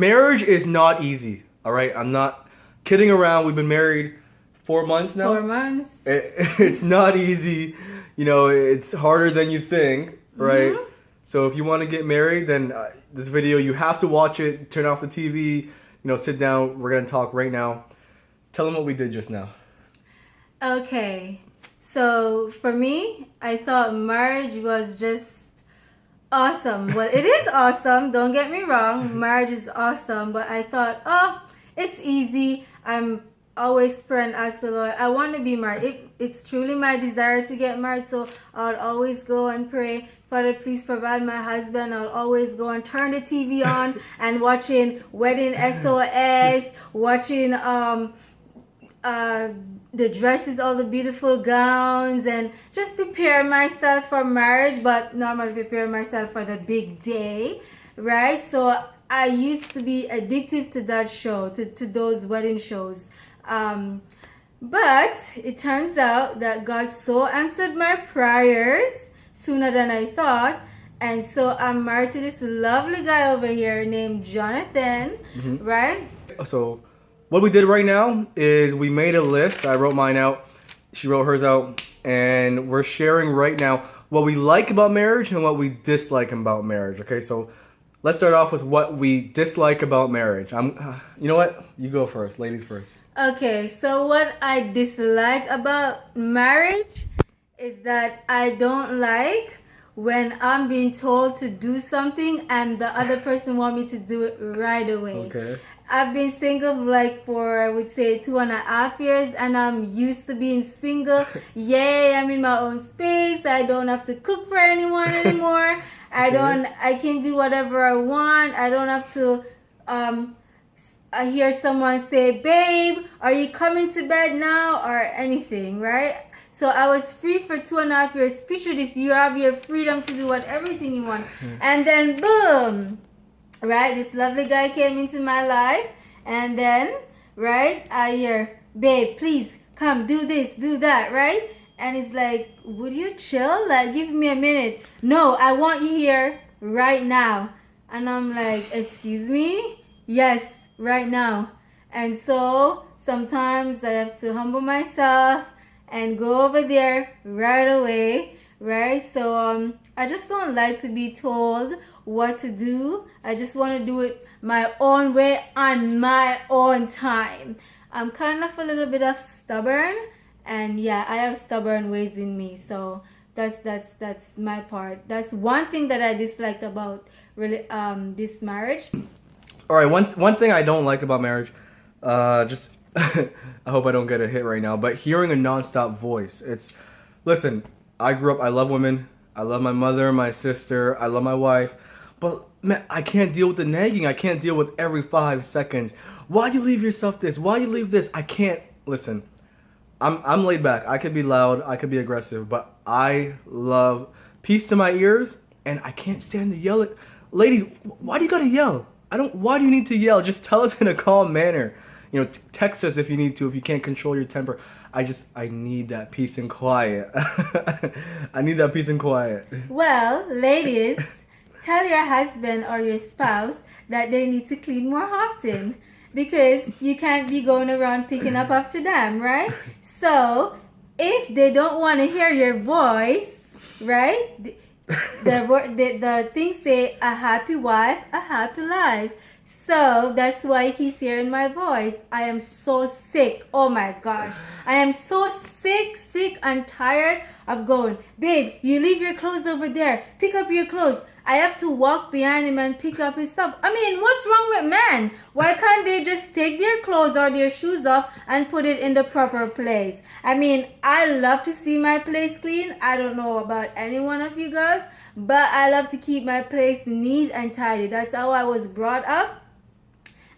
marriage is not easy. All right, I'm not kidding around. We've been married 4 months now. 4 months. It's not easy. You know, it's harder than you think, right? Mm-hmm. So if you want to get married, then this video, you have to watch it. Turn off the TV. You know, sit down. We're gonna talk right now. Tell them what we did just now. Okay, so for me, I thought marriage was just awesome. Well, it is awesome. Don't get me wrong. Marriage is awesome, but I thought, oh, it's easy. I'm always pray and ask the Lord. I want to be married. It's truly my desire to get married, so I'll always go and pray, Father, please provide my husband. I'll always go and turn the TV on and watching Wedding SOS, watching the dresses, all the beautiful gowns, and just prepare myself for marriage, but normally prepare myself for the big day, right? So I used to be addictive to that show, to those wedding shows. But it turns out that God so answered my prayers sooner than I thought. And so I'm married to this lovely guy over here named Jonathan, right? So what we did right now is we made a list. I wrote mine out. She wrote hers out. And we're sharing right now what we like about marriage and what we dislike about marriage. Okay, so let's start off with what we dislike about marriage. You know what? You go first. Ladies first. Okay, so what I dislike about marriage is that I don't like when I'm being told to do something and the other person want me to do it right away. Okay. I've been single like for, I would say, 2.5 years, and I'm used to being single. Yay, I'm in my own space. I don't have to cook for anyone anymore. I can do whatever I want. I don't have to I hear someone say, babe, are you coming to bed now, or anything, right? So I was free for 2.5 years. Picture this, you have your freedom to do everything you want. And then boom, right, this lovely guy came into my life, and then, right, I hear, babe, please come do this, do that, right? And it's like, would you chill? Like, give me a minute. No, I want you here right now. And I'm like, excuse me? Yes, right now. And so sometimes I have to humble myself and go over there right away, right? So I just don't like to be told what to do. I just want to do it my own way on my own time. I'm kind of a little bit of stubborn, and yeah, I have stubborn ways in me. So that's my part. That's one thing that I disliked about really this marriage. All right, one thing I don't like about marriage, just I hope I don't get a hit right now, but hearing a nonstop voice. Listen, I grew up, I love women, I love my mother, my sister, I love my wife, but man, I can't deal with the nagging. I can't deal with every 5 seconds. Why'd you leave yourself this? Why'd you leave this? I can't. Listen, I'm laid back. I could be loud, I could be aggressive, but I love peace to my ears, and I can't stand to yell at. Ladies, why do you gotta yell? Why do you need to yell? Just tell us in a calm manner. You know, text us if you need to, if you can't control your temper. I need that peace and quiet. I need that peace and quiet. Well, ladies, tell your husband or your spouse that they need to clean more often, because you can't be going around picking up after them, right? So, if they don't want to hear your voice, right? The things say, a happy wife, a happy life. So that's why he's hearing my voice. I am so sick. Oh my gosh. I am so sick and tired of going, babe, you leave your clothes over there. Pick up your clothes. I have to walk behind him and pick up his stuff. I mean, what's wrong with men? Why can't they just take their clothes or their shoes off and put it in the proper place? I mean, I love to see my place clean. I don't know about any one of you guys, but I love to keep my place neat and tidy. That's how I was brought up.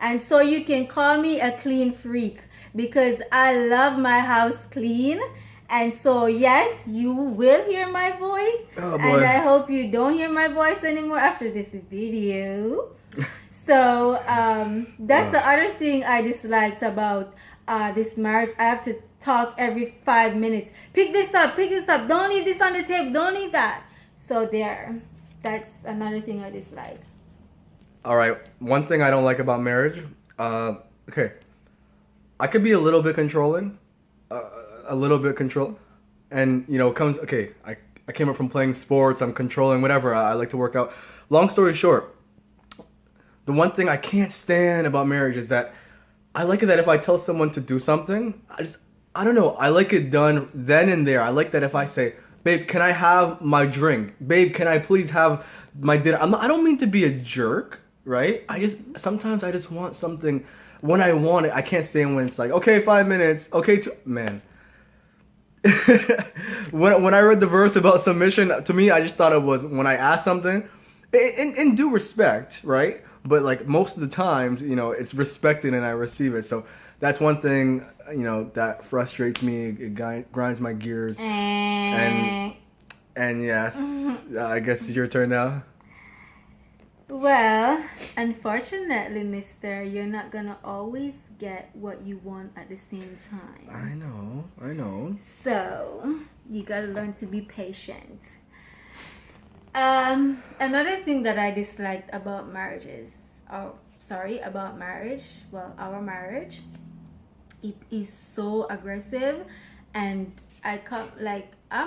And so you can call me a clean freak, because I love my house clean. And so, yes, you will hear my voice. Oh, boy. And I hope you don't hear my voice anymore after this video. So, that's the other thing I disliked about this marriage. I have to talk every 5 minutes. Pick this up. Don't leave this on the table. Don't leave that. So, there. That's another thing I dislike. All right. One thing I don't like about marriage. Okay, I could be a little bit controlling, a little bit control, and comes. Okay, I came up from playing sports. I'm controlling whatever. I like to work out. Long story short, the one thing I can't stand about marriage is that I like it that if I tell someone to do something, I don't know. I like it done then and there. I like that if I say, "Babe, can I have my drink? Babe, can I please have my dinner?" I don't mean to be a jerk, right? Sometimes I just want something when I want it. I can't stand when it's like, "Okay, 5 minutes. Okay, man." when I read the verse about submission, to me, I just thought it was when I ask something, in due respect, right? But like most of the times, it's respected and I receive it. So that's one thing, that frustrates me. It grinds my gears. And yes, I guess it's your turn now. Well, unfortunately, mister, you're not gonna always get what you want at the same time. I know. So, you gotta learn to be patient. Another thing that I disliked about about marriage, well, our marriage, it is so aggressive, and I'm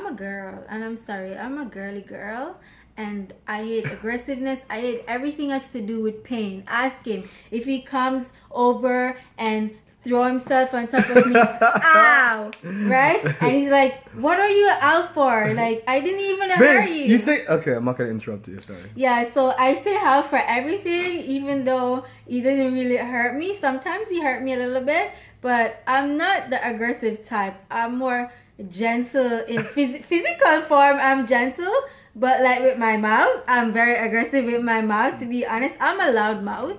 a girl, and I'm a girly girl, and I hate aggressiveness. I hate everything has to do with pain. Ask him if he comes over and throw himself on top of me. Ow! Right? And he's like, "What are you out for? Like, I didn't even hurt you." You say, okay, I'm not gonna interrupt you. Sorry. Yeah, so I say how for everything, even though he doesn't really hurt me. Sometimes he hurt me a little bit, but I'm not the aggressive type. I'm more gentle in physical form. I'm gentle, but like with my mouth, I'm very aggressive with my mouth. To be honest, I'm a loud mouth,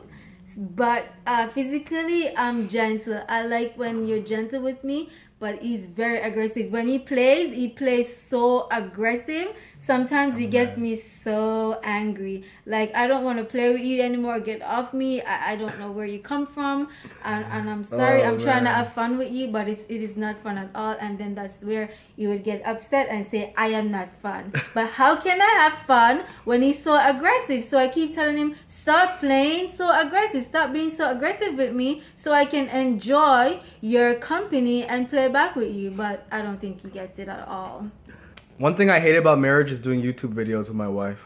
but physically, I'm gentle. I like when you're gentle with me, but he's very aggressive. When he plays so aggressive. Sometimes he gets me so angry. Like, I don't want to play with you anymore. Get off me. I don't know where you come from. And I'm sorry. I'm trying to have fun with you, but it is not fun at all. And then that's where you would get upset and say, I am not fun. But how can I have fun when he's so aggressive? So I keep telling him, stop playing so aggressive. Stop being so aggressive with me so I can enjoy your company and play back with you. But I don't think he gets it at all. One thing I hate about marriage is doing YouTube videos with my wife.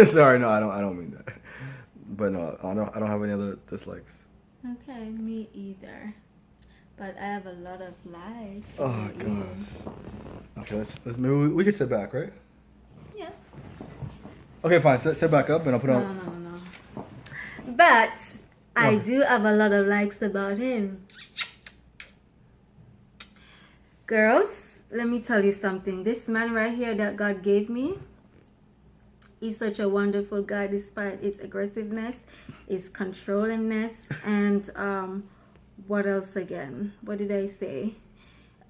Sorry, no, I don't mean that. But no, I don't have any other dislikes. Okay, me either. But I have a lot of likes. Oh god. Okay, let's maybe we can sit back, right? Yeah. Okay, fine. Sit back up, and I'll put on. No. But I do have a lot of likes about him. Girls, let me tell you something. This man right here that God gave me, he's such a wonderful guy despite his aggressiveness, his controllingness, and what else again? What did I say?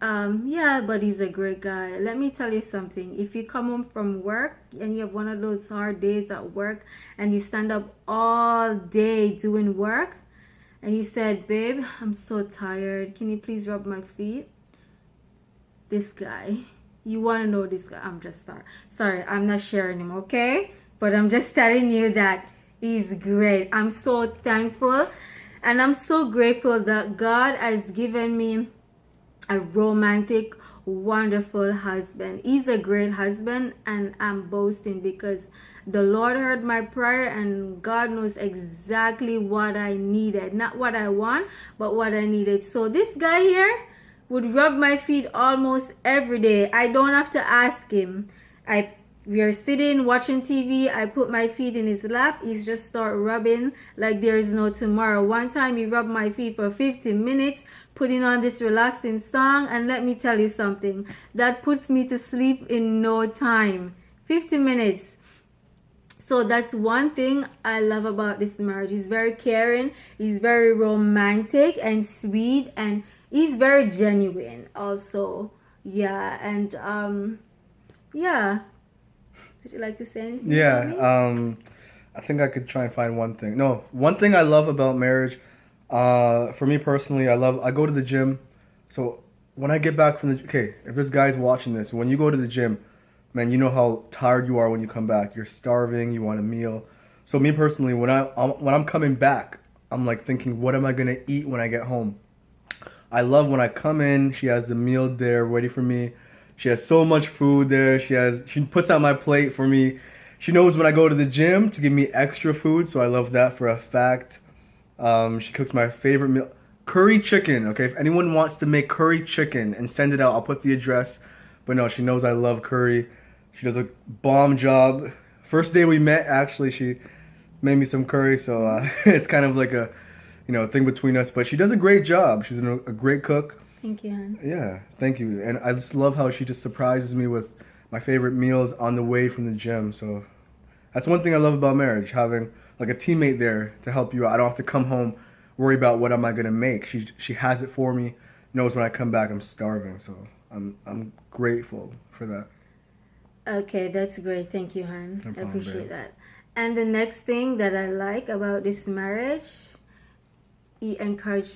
Yeah, but he's a great guy. Let me tell you something. If you come home from work and you have one of those hard days at work and you stand up all day doing work and you said, babe, I'm so tired. Can you please rub my feet? This guy, you want to know this guy? I'm just sorry, I'm not sharing him, okay? But I'm just telling you that he's great. I'm so thankful and I'm so grateful that God has given me a romantic, wonderful husband. He's a great husband, and I'm boasting because the Lord heard my prayer and God knows exactly what I needed. Not what I want, but what I needed. So this guy here would rub my feet almost every day. I don't have to ask him. We are sitting watching TV. I put my feet in his lap. He's just start rubbing like there is no tomorrow. One time he rubbed my feet for 15 minutes, putting on this relaxing song. And let me tell you something. That puts me to sleep in no time. 50 minutes. So that's one thing I love about this marriage. He's very caring. He's very romantic and sweet. And he's very genuine also. Yeah. And yeah. Would you like to say anything? Yeah, I think I could try and find one thing. No, one thing I love about marriage, for me personally, I go to the gym. So when I get back from if there's guys watching this, when you go to the gym, man, you know how tired you are when you come back. You're starving, you want a meal. So me personally, when I'm coming back, I'm like thinking, what am I gonna eat when I get home? I love when I come in. She has the meal there ready for me. She has so much food there. She puts out my plate for me. She knows when I go to the gym to give me extra food, so I love that for a fact. She cooks my favorite meal, curry chicken. Okay, if anyone wants to make curry chicken and send it out, I'll put the address. But no, she knows I love curry. She does a bomb job. First day we met, actually, she made me some curry, so it's kind of like a, thing between us. But she does a great job. She's a great cook. Thank you, hon. Yeah, thank you. And I just love how she just surprises me with my favorite meals on the way from the gym. So that's one thing I love about marriage, having like a teammate there to help you out. I don't have to come home worry about what am I gonna make. She has it for me. Knows when I come back I'm starving. So I'm grateful for that. Okay, that's great. Thank you, hon. No I problem, appreciate babe. that. And the next thing that I like about this marriage, he encourages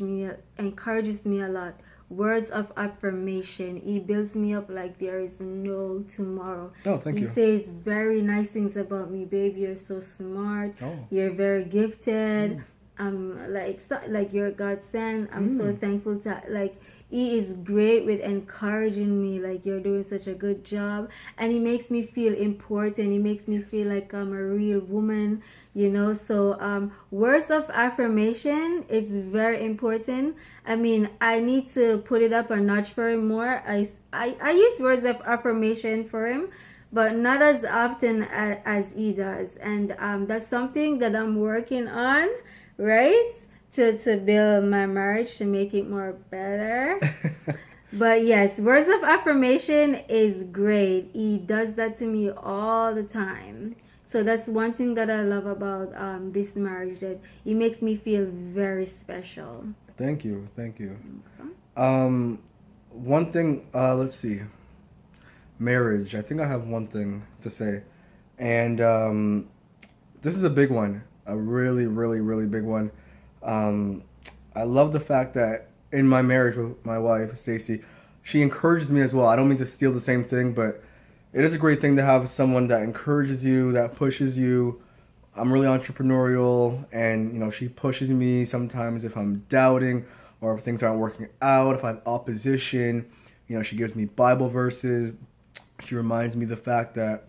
me a lot. Words of affirmation. He builds me up like there is no tomorrow. Oh, thank you. He says very nice things about me, babe. You're so smart. Oh. You're very gifted. Like you're God sent. I'm so thankful to he is great with encouraging me, like you're doing such a good job, and he makes me feel important. He makes me feel like I'm a real woman, so words of affirmation is very important. I mean, I need to put it up a notch for him more. I use words of affirmation for him, but not as often as he does, and that's something that I'm working on, right? To build my marriage, to make it more better. But yes, words of affirmation is great. He does that to me all the time. So that's one thing that I love about this marriage, that it makes me feel very special. Thank you. Okay. One thing, let's see. Marriage. I think I have one thing to say. And this is a big one. A really, really, really big one. I love the fact that in my marriage with my wife, Stacy, she encourages me as well. I don't mean to steal the same thing, but it is a great thing to have someone that encourages you, that pushes you. I'm really entrepreneurial, and she pushes me sometimes if I'm doubting or if things aren't working out, if I have opposition. She gives me Bible verses. She reminds me the fact that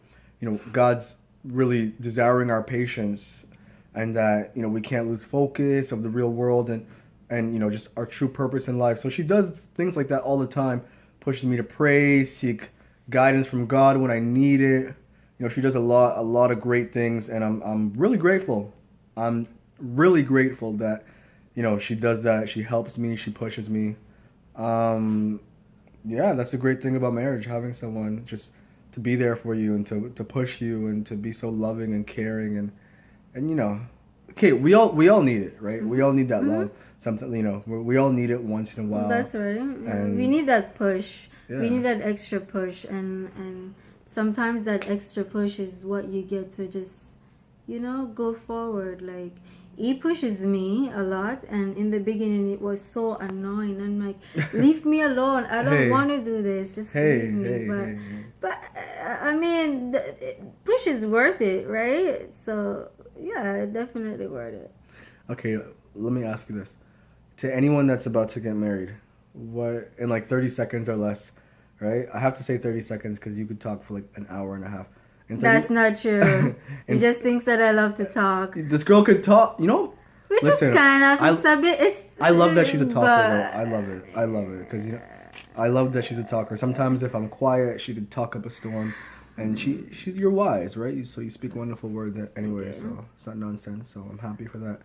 God's really desiring our patience, and that we can't lose focus of the real world and just our true purpose in life. So she does things like that all the time, pushes me to pray, seek guidance from God when I need it. She does a lot of great things, and I'm really grateful. I'm really grateful that she does that. She helps me, she pushes me. Yeah, that's a great thing about marriage, having someone just to be there for you and to push you and to be so loving and caring and okay, we all need it, right? We all need that love. Something, we all need it once in a while. That's right. And we need that push. Yeah. We need that extra push, and sometimes that extra push is what you get to just, go forward. Like, he pushes me a lot, and in the beginning it was so annoying. I'm like, leave me alone. I don't want to do this. Just leave me. But I mean, push is worth it, right? So yeah, definitely worth it. Okay, let me ask you this: to anyone that's about to get married, what in like 30 seconds or less, right? I have to say 30 seconds because you could talk for like an hour and a half. That's not true. He just thinks that I love to talk. This girl could talk, Which listen, is kind of, it's a bit, I love that she's a talker, though. I love it, because I love that she's a talker. Sometimes if I'm quiet, she could talk up a storm, and you're wise, right? So you speak wonderful words anyway, so it's not nonsense. So I'm happy for that.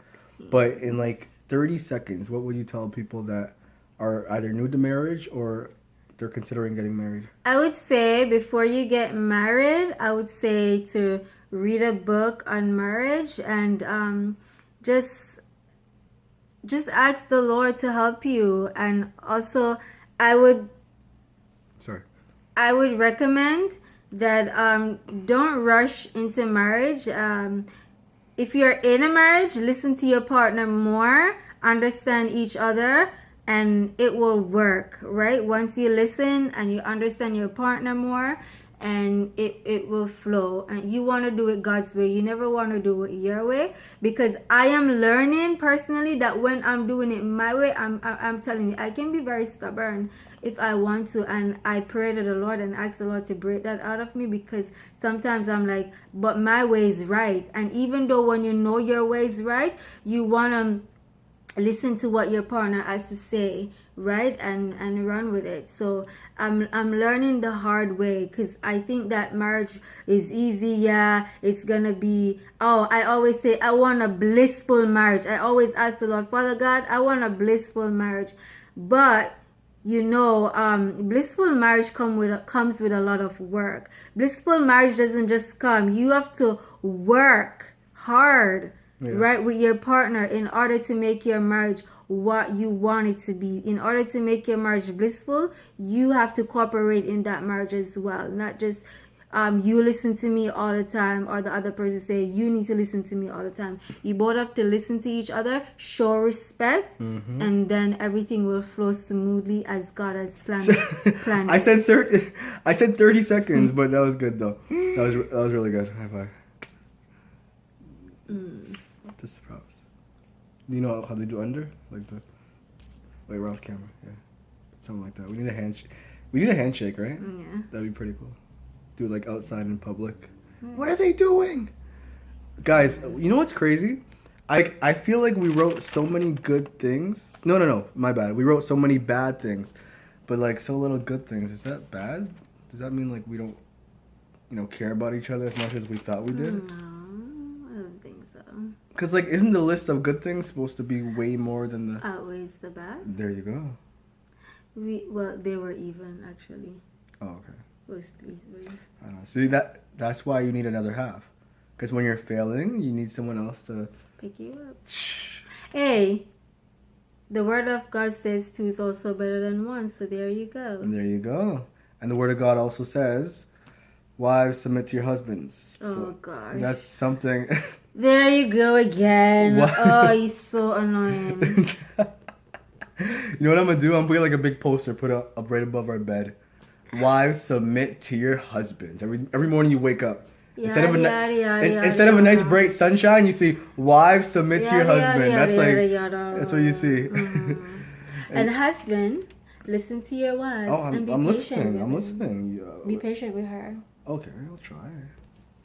But in like 30 seconds, what would you tell people that are either new to marriage or they're considering getting married? I would say before you get married, I would say to read a book on marriage and just ask the Lord to help you. And also I would recommend that don't rush into marriage. If you're in a marriage, listen to your partner more, understand each other, and it will work, right? Once you listen and you understand your partner more and it will flow. And you want to do it God's way. You never want to do it your way, because I am learning personally that when I'm doing it my way, I'm telling you, I can be very stubborn if I want to, and I pray to the Lord and ask the Lord to break that out of me, because sometimes I'm like, but my way is right. And even though when you know your way is right, you want to listen to what your partner has to say, right, and run with it. So I'm learning the hard way, because I think that marriage is easy. Yeah, it's gonna be, I always say I want a blissful marriage. I always ask the Lord, Father God, I want a blissful marriage. But blissful marriage comes with a lot of work. Blissful marriage doesn't just come. You have to work hard, right, with your partner in order to make your marriage what you want it to be. In order to make your marriage blissful, you have to cooperate in that marriage as well. Not just you listen to me all the time, or the other person say you need to listen to me all the time. You both have to listen to each other, show respect, and then everything will flow smoothly as God has planned. I said 30 seconds, but that was good though. That was really good. High five. Just props. Do you know how they do under? Like right off camera, yeah. Something like that. We need a handshake, right? Yeah. That'd be pretty cool. Do it like outside in public. What are they doing? Guys, you know what's crazy? I feel like we wrote so many good things. No, my bad. We wrote so many bad things, but like so little good things. Is that bad? Does that mean like we don't, care about each other as much as we thought we did? No, I don't think so. Because like, isn't the list of good things supposed to be way more than the... Outweighs the bad? There you go. They were even, actually. Oh, okay. It was 3-3. I don't know. See, that's why you need another half. Because when you're failing, you need someone else to... Pick you up. Hey, the word of God says 2 is also better than 1, so there you go. And there you go. And the word of God also says, wives, submit to your husbands. Oh, so gosh. That's something... There you go again. What? Oh, he's so annoying. You know what I'm going to do? I'm putting like a big poster, put up right above our bed. Wives, submit to your husbands. Every morning you wake up. Instead of a nice bright sunshine, you see, wives, submit to your husband. That's what you see. And husband, listen to your wife. Oh, and be I'm patient listening. with her. Yeah. Be patient with her. Okay, I'll try.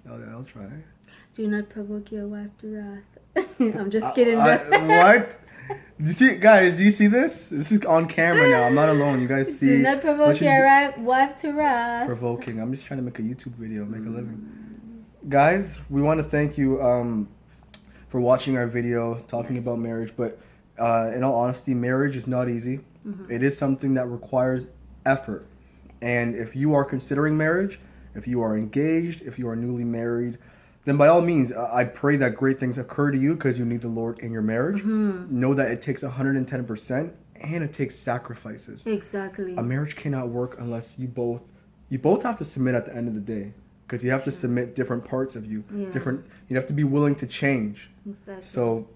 I'll try. Do not provoke your wife to wrath. I'm just kidding. What? Do you see, guys? Do you see this? This is on camera now. I'm not alone. You guys see? Do not provoke your wife to wrath. Provoking. I'm just trying to make a YouTube video, make a living. Guys, we want to thank you for watching our video talking about marriage. But in all honesty, marriage is not easy. It is something that requires effort. And if you are considering marriage, if you are engaged, if you are newly married, then by all means, I pray that great things occur to you because you need the Lord in your marriage. Know that it takes 110% and it takes sacrifices. Exactly. A marriage cannot work unless you both have to submit at the end of the day, because you have to submit different parts of you. Yeah. You have to be willing to change. Exactly. So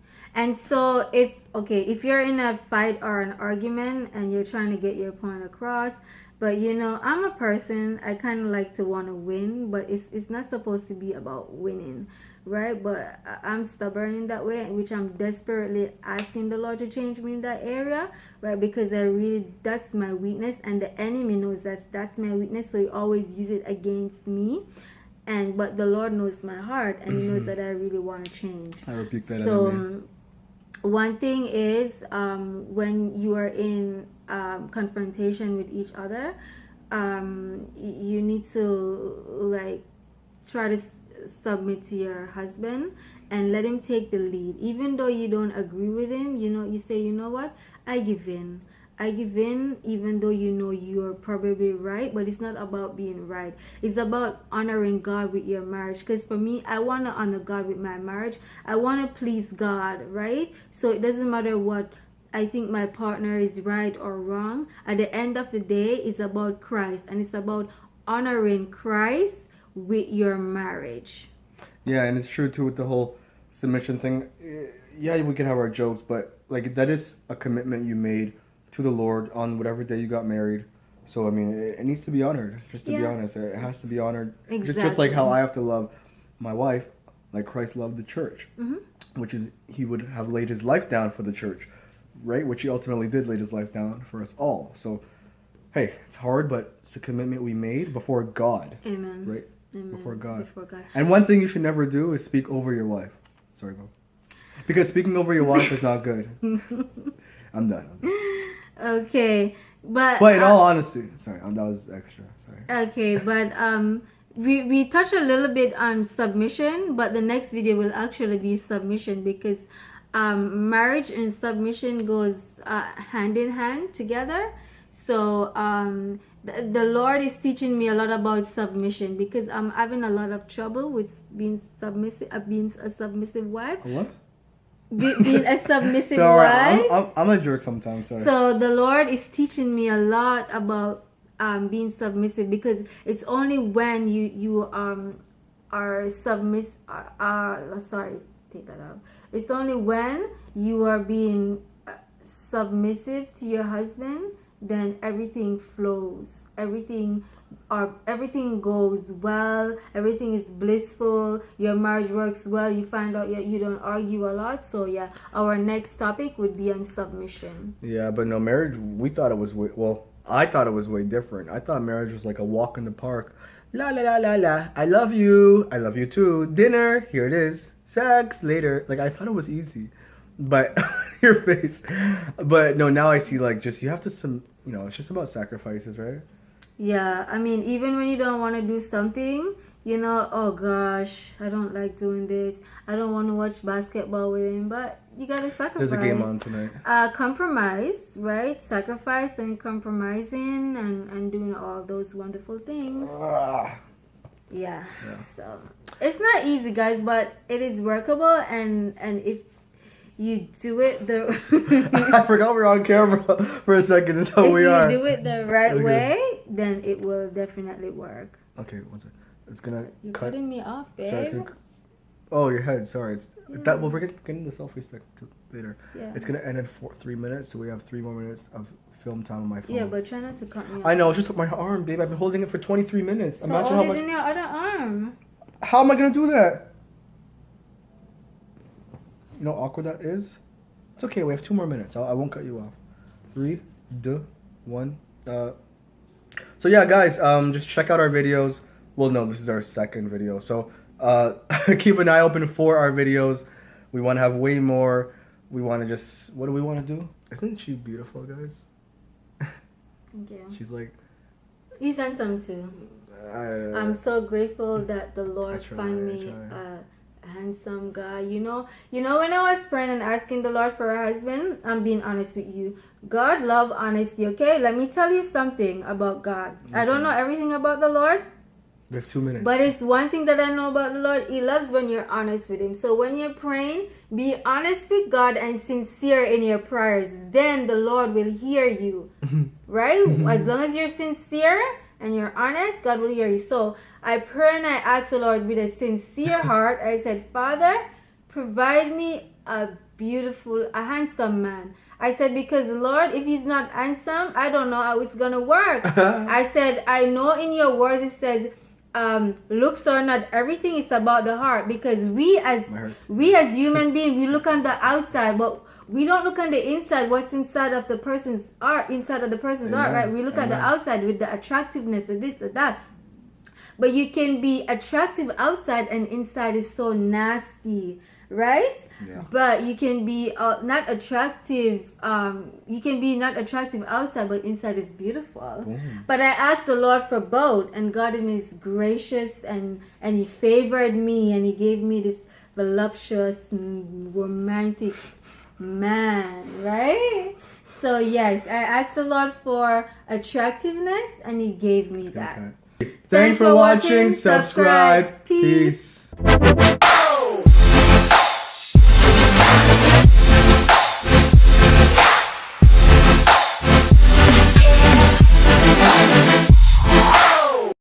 if you're in a fight or an argument and you're trying to get your point across, but I'm a person, I kind of like to want to win, but it's not supposed to be about winning, right? But I'm stubborn in that way, which I'm desperately asking the Lord to change me in that area, right? Because that's my weakness, and the enemy knows that's my weakness, so he always uses it against me. But the Lord knows my heart, and he knows that I really want to change. I rebuke that enemy. One thing is when you are in confrontation with each other, you need to try to submit to your husband and let him take the lead. Even though you don't agree with him, you say, you know what, I give in, even though you're probably right. But it's not about being right, it's about honoring God with your marriage. Because for me, I want to honor God with my marriage. I want to please God, right? So it doesn't matter what I think my partner is right or wrong. At the end of the day, it's about Christ, and it's about honoring Christ with your marriage. Yeah, and it's true too with the whole submission thing. Yeah, we can have our jokes, but that is a commitment you made to the Lord on whatever day you got married. So I mean, it needs to be honored. Just to be Yeah. honest, it has to be honored. Just like Exactly. how I have to love my wife, like Christ loved the church, Mhm. which is he would have laid his life down for the church, right? Which he ultimately did, laid his life down for us all. So, hey, it's hard, but it's a commitment we made before God, Amen. right? Amen. Before God. Before God. And one thing you should never do is speak over your wife. Sorry, Bob. Because speaking over your wife is not good. I'm done. Okay, but But in all honesty, sorry, that was extra. Sorry. okay, but we touched a little bit on submission, but the next video will actually be submission because marriage and submission goes hand in hand together. So the Lord is teaching me a lot about submission because I'm having a lot of trouble with being submissive, being a submissive wife, What? being a submissive Sorry, wife. I'm a jerk sometimes. Sorry. So the Lord is teaching me a lot about being submissive because it's only when you are sorry, take that out. It's only when you are being submissive to your husband, then everything flows. Everything goes well. Everything is blissful. Your marriage works well. You find out you don't argue a lot. So yeah, our next topic would be on submission. Yeah, but no, marriage, we thought it was I thought it was way different. I thought marriage was like a walk in the park. La la la la la. I love you too. Dinner, here it is. Sex, later. Like, I thought it was easy. But, your face. But no, now I see like just, you have to it's just about sacrifices, right? Yeah, I mean, even when you don't want to do something, oh gosh, I don't like doing this. I don't want to watch basketball with him, but you gotta sacrifice. There's a game on tonight. Compromise, right? Sacrifice and compromising and doing all those wonderful things. Yeah. So it's not easy, guys, but it is workable, and if you do it the I forgot we're on camera for a second. That's how if we you are. do it the right Okay. way, then it will definitely work. Okay, one second. It's gonna You're cut. cutting me off, babe. Sorry, it's gonna, oh, your head. Sorry. That we're getting the selfie stick later. Yeah. It's gonna end in 3 minutes, so we have 3 more minutes of film time on my phone. Yeah, but try not to cut me off. I know. It's just my arm, babe. I've been holding it for 23 minutes. So Imagine hold how it much. in your other arm. How am I gonna do that? You know how awkward that is? It's okay. We have 2 more minutes. I won't cut you off. 3, 2, 1. So yeah, guys. Just check out our videos. Well, no, this is our second video. So keep an eye open for our videos. We want to have way more. We want to just. What do we want to do? Isn't she beautiful, guys? Thank you. She's like. He's handsome too. I'm so grateful that the Lord try, found I me try. a handsome guy. You know, when I was praying and asking the Lord for a husband, I'm being honest with you. God love honesty, okay? Let me tell you something about God. I don't know everything about the Lord, We have 2 minutes. but it's one thing that I know about the Lord. He loves when you're honest with him. So when you're praying, be honest with God and sincere in your prayers. Then the Lord will hear you. Right? As long as you're sincere and you're honest, God will hear you. So I pray and I ask the Lord with a sincere heart. I said, Father, provide me a handsome man. I said, because Lord, if he's not handsome, I don't know how it's gonna work. I said, I know in your words it says, looks are not everything. It's about the heart, because we as human beings, we look on the outside, but we don't look on the inside. What's inside of the person's heart, right? We look at the outside with the attractiveness, the this, the that. But you can be attractive outside and inside is so nasty, right? Yeah. But you can be not attractive. You can be not attractive outside, but inside is beautiful. Boom. But I asked the Lord for both, and God is gracious, and He favored me, and He gave me this voluptuous, romantic man, right? So yes, I asked the Lord for attractiveness, and He gave me that. Thanks for watching. Subscribe. Peace.